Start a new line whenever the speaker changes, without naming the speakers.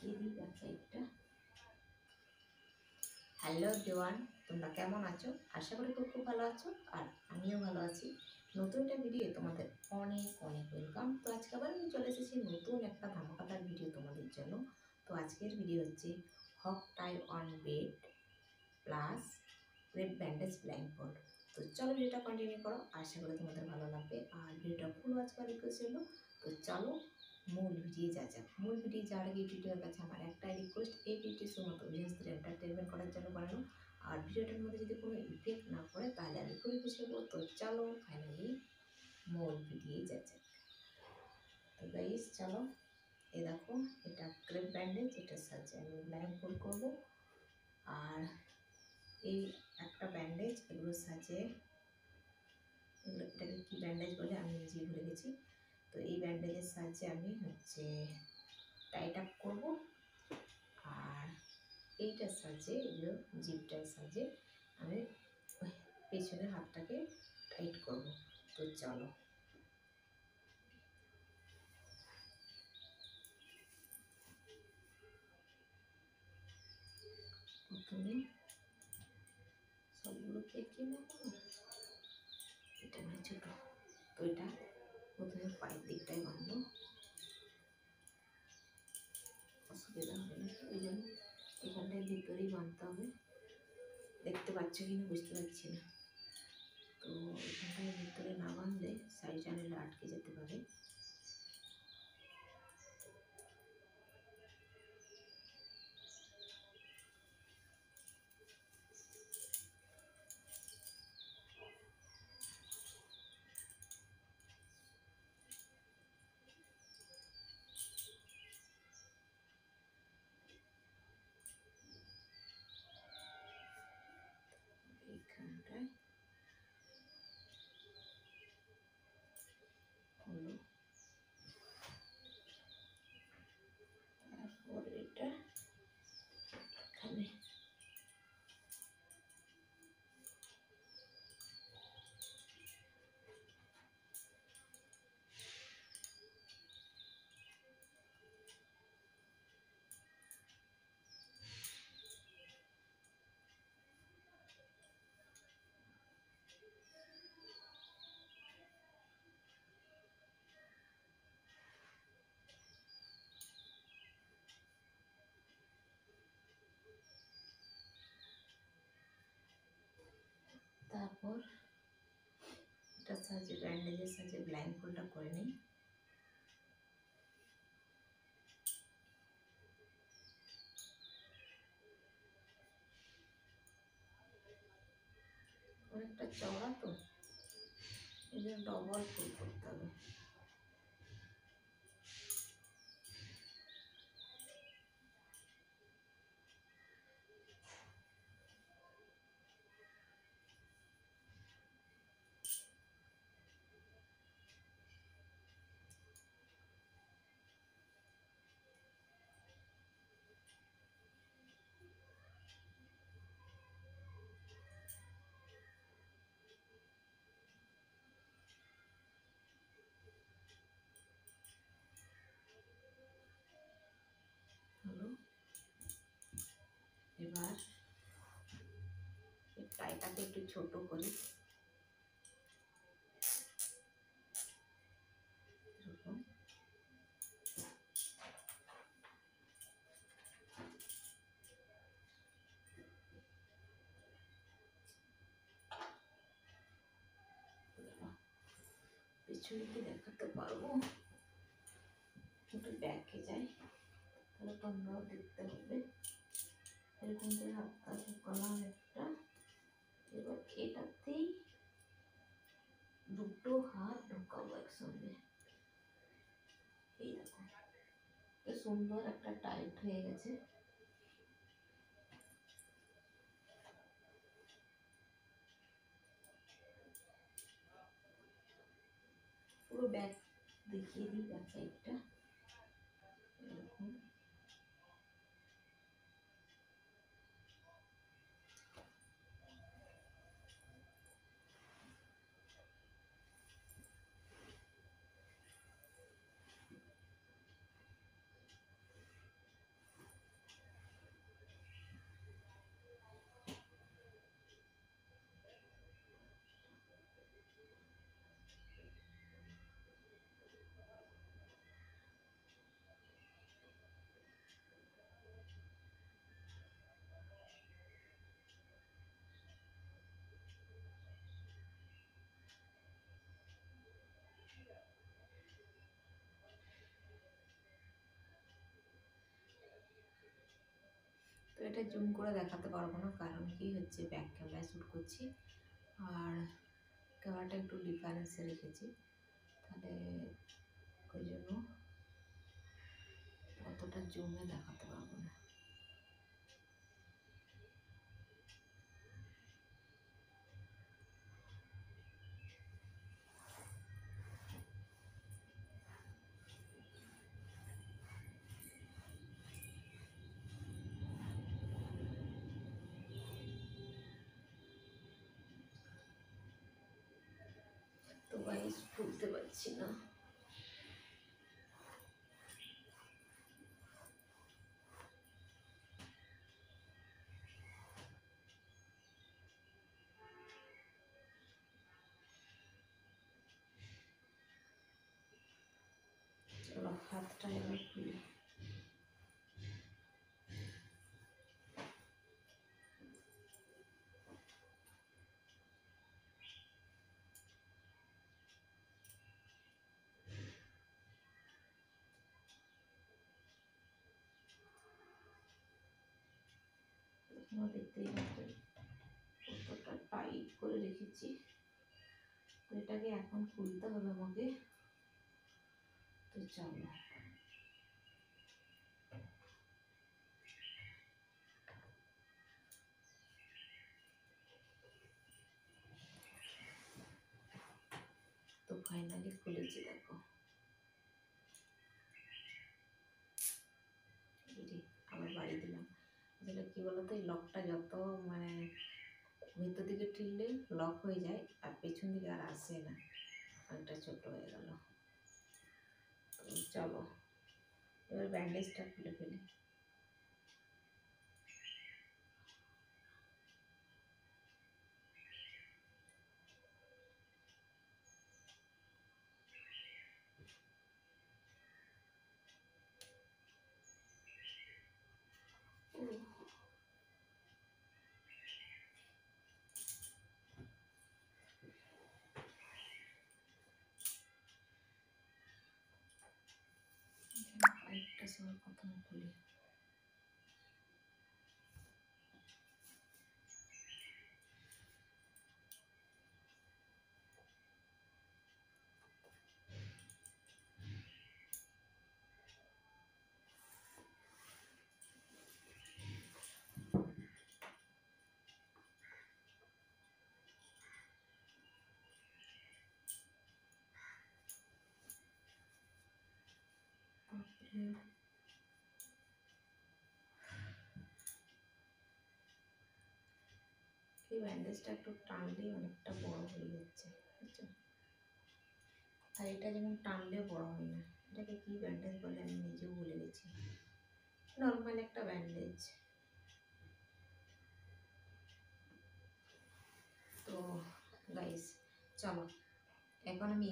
দেখিয়ে দিই ব্যাক সাইডটা। হ্যালো এভরিওয়ান, তোমরা কেমন আছো? আশা করি খুব ভালো আছো, আর আমিও ভালো আছি। নতুন একটা ভিডিও তোমাদের অনেক অনেক ওয়েলকাম। তো আজকে আবার আমি চলে এসেছি নতুন একটা ধামাকাদার ভিডিও তোমাদের জন্য। তো আজকের ভিডিও হচ্ছে hook tie on bed plus red bandage blank board. তো চলো ভিডিওটা কন্টিনিউ করো, আশা করি তোমাদের ভালো লাগবে। আর ভিডিওটা ফুল ওয়াচ করার রিকোয়েস্ট ছিল। তো চলো মূল ভিডিও যাক। মূল ভিডিও যাওয়ার আগে ভিডিওর কাছে আমার একটাই রিকোয়েস্ট, এই ভিডিওটি শুধুমাত্র বিশেষদের এন্টারটেনমেন্ট করার জন্য বানানো। আর ভিডিওটার মধ্যে যদি কোনো ইফেক্ট না পড়ে তাহলে আমি খুবই খুশি হবো। তো চলো ফাইনালি মূল ভিডিও যাক। তো গাইস চলো, এই দেখো এটা ক্রেপ ব্যান্ডেজ, এটার সাহায্যে আমি ব্ল্যাঙ্কবোর্ড করবো। আর এই একটা ব্যান্ডেজ, এগুলোর সাহায্যে, এটাকে কী ব্যান্ডেজ বলে আমি নিজেই ভুলে গেছি। তো এই ব্যান্ডেজের সাহায্যে আমি টাইট আপ করবো। আর এইটার সাহায্যে, এগুলো জিপটার সাহায্যে আমি পেছনের হাতটাকে টাইট করব। তো চলো প্রথমে সবগুলো কেটে নেব। এটা মানে ছোটো, তো এটা প্রথমে পায়ের দিকটাই বাঁধবো, অসুবিধা হবে না। ওই জন্য এখানটায় ভিতরেই বাঁধতে হবে। দেখতে পাচ্ছ কিনা বুঝতে পারছি না। তো এখানটায় ভিতরে না বাঁধলে সাইড চ্যানেলে আটকে যেতে পারে। এইখানটায় হলো, তারপর এটা এখানে তারপর এটার সাহায্যে, ব্যান্ডেজের সাহায্যে ব্ল্যাঙ্কবোর্ডটা করে নিই। অনেকটা চওড়া তো, এই জন্য ডবল ফুল করতে হবে। হলো, এবার টাইটাকে একটু ছোট করি, এরকম। পিছনে কি দেখাতে পারবো, একটু ব্যাকে যাই, তাহলে তোমরাও দেখতে হবে। এরকম করে হাতটা ঢুকালাম একটা। এবার এটাতেই দুটো হাত ঢুকাবো একসঙ্গে। এই দেখো সুন্দর একটা টাইট হয়ে গেছে। পুরো ব্যাক দেখিয়ে দিই, ব্যাক সাইডটা এরকম। তো এটা জুম করে দেখাতে পারবো না, কারণ কি হচ্ছে ব্যাক ক্যামেরায় শ্যুট করছি আর ক্যামেরাটা একটু ডিফারেন্সে রেখেছি, তাহলে ওই জন্য অতটা জুমে দেখাতে পারবো না। তো গাইস খুলতে পারছি না। চলো হাতটা এবার খুলি। তোমরা দেখতেই পাচ্ছ কতটা টাইট করে রেখেছি। তো এটাকে এখন খুলতে হবে আমাকে। তো চলো তো ফাইনালি খুলেছি, দেখো আবার বাড়ি দিলাম। আসলে কি বলতো, এই লকটা যত মানে ভিতর দিকে টিললে লক হয়ে যায় আর পেছন দিকে আর আসে না, অনেকটা ছোট হয়ে গেল। তো চলো এবার ব্যান্ডেজটা খুলে ফেলি। আরেকটা সময় প্রথমে খুলি। এই ব্যান্ডেজটা একটু টানলেই অনেকটা বড় হয়ে যাচ্ছে, বুঝছো? আর এটা যেমন টানলে বড় হয় না। এটাকে কি ব্যান্ডেজ বলে আমি নিজেও ভুলে গেছি। নর্মাল একটা ব্যান্ডেজ। তো গাইস চলো এখন আমি